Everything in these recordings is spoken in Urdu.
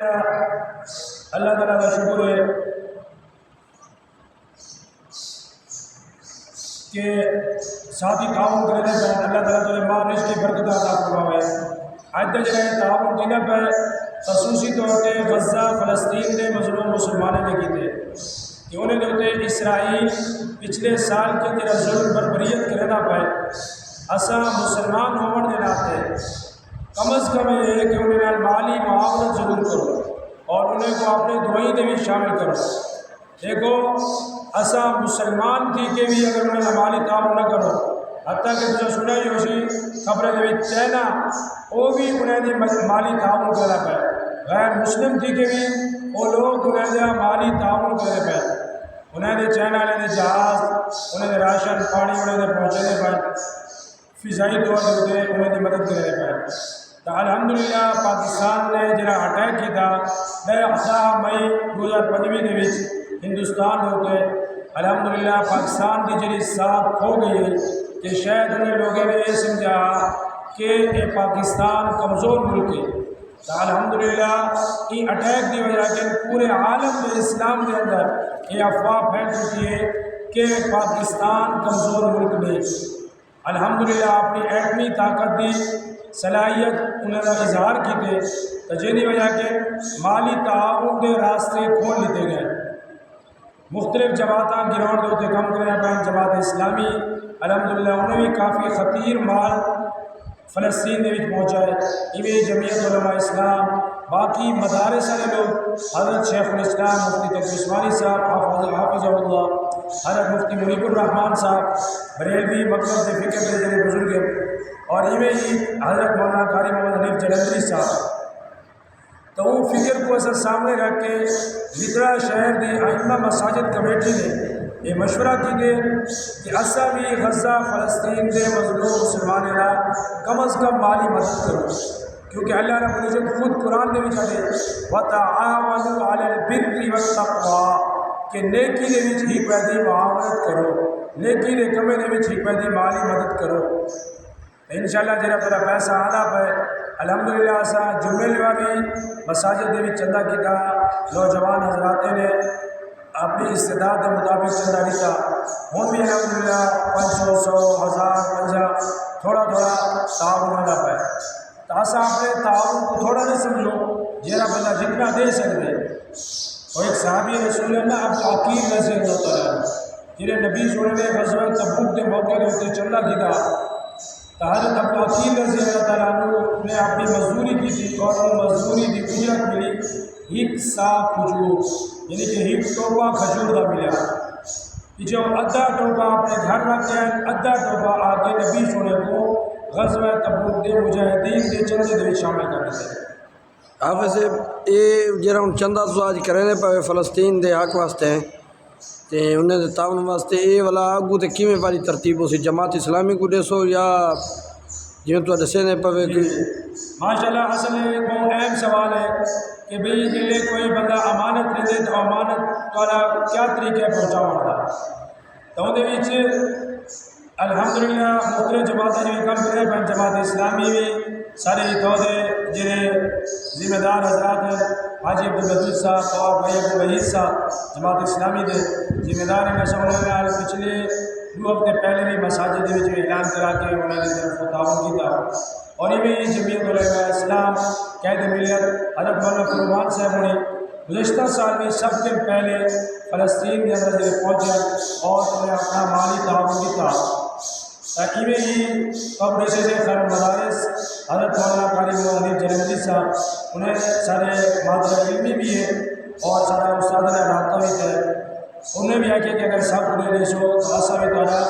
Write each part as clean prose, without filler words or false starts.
اللہ تعالیٰ کا شکر ہے کہ ساتھی تعاون کرنے پہ اللہ تعالیٰ تعالیٰ ماں رزق کی برکت عطا فرماوے۔ آج تک جڑے تعاون دینے پہ خصوصی طور پہ غزہ فلسطین کے مظلوم مسلمانوں نے کیتے کہ انہیں دوتے اسرائیل پچھلے سال کے تیرا ظلم پر بریت کرنا پائے اسا مسلمان ہون دے ناتے کم از کم یہ ہے کہ انہیں مالی معاونت ضرور کرو اور انہیں کو اپنے دعائیں دے بھی شامل کرو۔ دیکھو اسا مسلمان تھی کہ بھی اگر انہیں مالی تعاون نہ کرو حتیٰ کہ تجھے سنا ہی ہوشی خبریں دے بھی چینا وہ بھی انہیں دے مالی تعاون کرنا پائے، غیر مسلم تھی کہ بھی وہ لوگ انہیں دے مالی تعاون کرنے پائے، انہیں دے چینا انہیں دے جہاز انہیں دے راشن پانی انہیں دے پہنچنے پائے، فضائی طور دے انہیں دے مدد کرنے پائے۔ تو الحمدللہ پاکستان نے جڑا اٹیک کیا تھا 10 مئی 2025 دے وچ ہندوستان ہوتے الحمدللہ پاکستان کی جڑی ساتھ ہو گئی ہے کہ شاید انہیں لوگوں نے یہ سمجھا کہ یہ پاکستان کمزور ملک ہے، تو الحمدللہ یہ اٹیک کی وجہ سے پورے عالم میں اسلام کے اندر یہ افواہ پھیل چکی ہے کہ پاکستان کمزور ملک نہیں۔ الحمدللہ اپنی ایٹمی طاقت کی صلاحیت انہوں نے اظہار کیتے تو جنہی وجہ کے مالی تعاون کے راستے کھول لیتے گئے، مختلف جماعتاں گراؤنڈ کے اتنے کم کرنے پائیں، جماعت اسلامی الحمدللہ انہیں بھی کافی خطیر مال فلسطین میں پہنچا ہے، ایویں جمعیت علماء اسلام باقی مدارس والے لوگ حضرت شیخ الاسلام مفتی تقی عثمانی صاحب حافظ اللہ، حضرت مفتی منیب الرحمان صاحب بریلوی مکتب سے فکر کے جڑے بزرگ ہیں، اور ایویں ہی حضرت مولانا قاری محمد حنیف جلندری صاحب، تو وہ فکر کو اثر سامنے رکھ کے لدرا شہر دی ائمہ مساجد کمیٹی نے یہ مشورہ کی دے کہ اسا بھی غزہ فلسطین کے مظلوم مسلمانوں کا کم از کم مالی مدد کرو، کیونکہ اللہ رب العزت خود قرآن نے بھی کہے وَتَعَاوَنُوا عَلَى الْبِرِّ وَالتَّقْوَىٰ کہ نیکی دے وچ ہی پیدی معاونت کرو، نیکی دے کمے دے وچ ہی پیدی مالی مدد کرو۔ انشاءاللہ جرا پورا پیسہ آنا پہ الحمدللہ اسا جمعہ بھی مساجد دے وچ چندہ کیتا، نوجوان حضرات نے اپنی استعداد کے مطابق چندہ دیتا، ہوں بھی الحمدللہ 500 100 1000 50 تھوڑا تھوڑا تعاون آنا پہ، تو اسا اپنے تعاون کو تھوڑا نہیں سمجھو، جیرا بندہ جتنا دے سکتے۔ اور ایک صحابی رسول اللہ ابو عقیل رضی اللہ تعالیٰ جنہیں نبی صلی اللہ علیہ وسلم غزوہ تبوک کے موقع کے چندہ کیتا، تو حضرت ابو عقیل رضی اللہ تعالیٰ نے اپنی مزدوری کی تھی اور وہ مزدوری کی اجرت ملی 1 سا کھجور، یعنی کہ 1 ٹوپا کھجور کا ملا، جو ادھا ٹوپا اپنے گھر رکھتے ہیں، ادھا ٹوپا آ کے نبی سونے کو غزوہ تبوک کے مجاہدین کے چندے میں شامل کر دیتے ہیں۔ حافظ صاحب یہ جرا ہوں چندہ تو آج کرنے پہ فلسطین دے حق واسطے ہیں تے انہیں دے تعاون واسطے یہ والا اگو تے کیویں پاری ترتیب ہو سی جماعت اسلامی کو دسو یا جیوں تو دسنے پوے کہ ماشاءاللہ اصل ایک بہت اہم سوال ہے کہ بھئی جلے کوئی بندہ امانت لے دے تو امانت والا کیا طریقے پہنچاؤں گا، تو اندے وچ الحمدللہ مختلف جماعتیں جو کم کرنے پہ جماعت اسلامی بھی سارے عہدے جنہیں ذمہ دار حضرات ہیں، حاجی عبدالودود صاحب اور بھائی ابو وحید صاحب جماعت اسلامی دے ذمہ دار ہیں، میں پچھلے 2 ہفتے پہلے بھی مساجد میں اعلان کرا کے انہوں نے طرف تعاون کیا، اور یہ جمعیت علماء اسلام قید ملت حضرت مولانا فرمان صاحب نے گزشتہ سال میں سب سے پہلے فلسطین کے اندر پہنچے اور انہیں اپنا مالی تعاون کیا، تاکہ ہی اب جیسے خیر مدارس حضرت مولانا قاری محمد حنیف جلندری صاحب انہیں سارے مادر علمی بھی ہے اور سارے استاد نے رابطہ بھی ہے، انہیں بھی آکے کہ اگر سب انہیں دے سو تو ایسا بھی تارا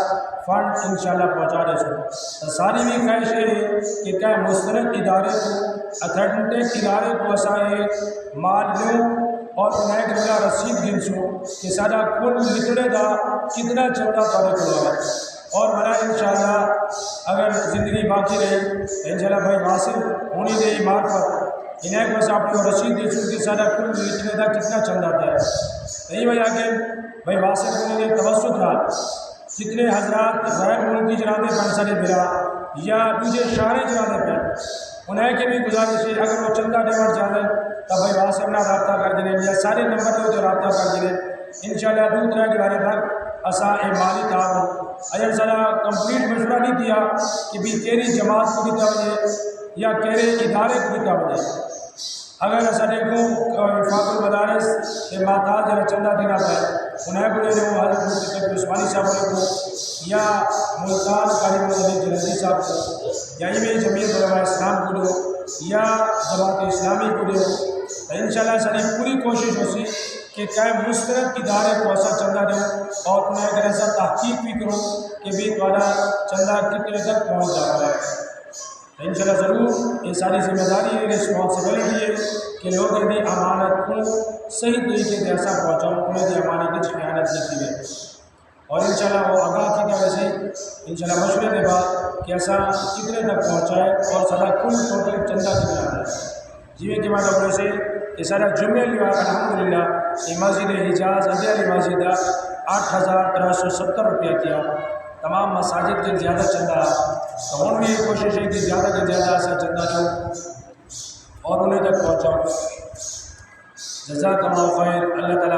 فنڈ انشاءاللہ پہنچا دے سو، تو ساری بھی خواہش ہے کہ کیا مستند ادارے کو اتھینٹک ادارے کو ایسا ایک مال لوں اور انہیں ایک بڑا رسید گن سو کہ سارا کل لکڑے دا کتنا چندہ پارے کروا ہے، اور بنا انشاءاللہ اگر زندگی باقی رہی انشاءاللہ بھائی واصل ہونی دے معرفت انہیں کو اپنے رسید دے سو کہ سارا کل لکڑے دا کتنا چندہ آتا ہے، یہی وجہ کہ بھائی واصل ہونے دے توسط رہا جتنے حضرات غیر ملکی جرانے پنسلے بلا یا دوسرے شہری جرانے پہ انہیں کے بھی گزارش ہے اگر وہ چندہ ڈیور جانے تو بھائی واسم نہ رابطہ کر جائیں یا سارے نمبر دے رابطہ کر جائیں انشاءاللہ دو طرح کے بارے تک اسا اے مالی تعاون اگر سارا کمپلیٹ مشورہ نہیں دیا کہ بھی کیری جماعت کو دیتا وجہ یا کیرے ادارے کو دیتا وجہ اگر ایسا دیکھو وفاق المدارس کے ماتحت جنہیں چندہ دینا پائے انہیں بڑے نے وہ حضرت مفتی عثمانی صاحب کو یا ملتان قاری مدنی جلدی صاحب کو یا یہ جمعیت علماء اسلام کو دو یا جماعت اسلامی کو دو تو انشاءاللہ ساری پوری کوشش ہو سی کہ کئی مستند ادارے کو ایسا چندہ دیں اور انہیں اگر ایسا تحقیق بھی کرو کہ بھی تمہارا چندہ کتنے تک پہنچ جاتا ہے انشاءاللہ ضرور یہ ساری ذمہ داری ہے رسپانسبلٹی ہے کہ لوگ دی امانت کو صحیح طریقے سے ایسا پہنچاؤ انہیں دی امانت کی خیانت نہیں کی اور انشاءاللہ وہ آگاہ کی طرح سے انشاءاللہ مشورے کے بعد کہ ایسا کتنے تک پہنچائے اور سارا کل ٹوٹل چندہ کتنا ہے جی کہ میں ڈاکٹر سے کہ سارا جمعہ لیوا الحمدللہ یہ مسجد حجاز ادھے علی مسجد 8,370 روپیہ کیا تمام مساجد کے زیادہ چندہ تو ان میں یہ کوشش ہے کہ زیادہ سے زیادہ ایسا چندہ دو اور انہیں تک پہنچاؤ جزاک اللہ خیر اللہ تعالیٰ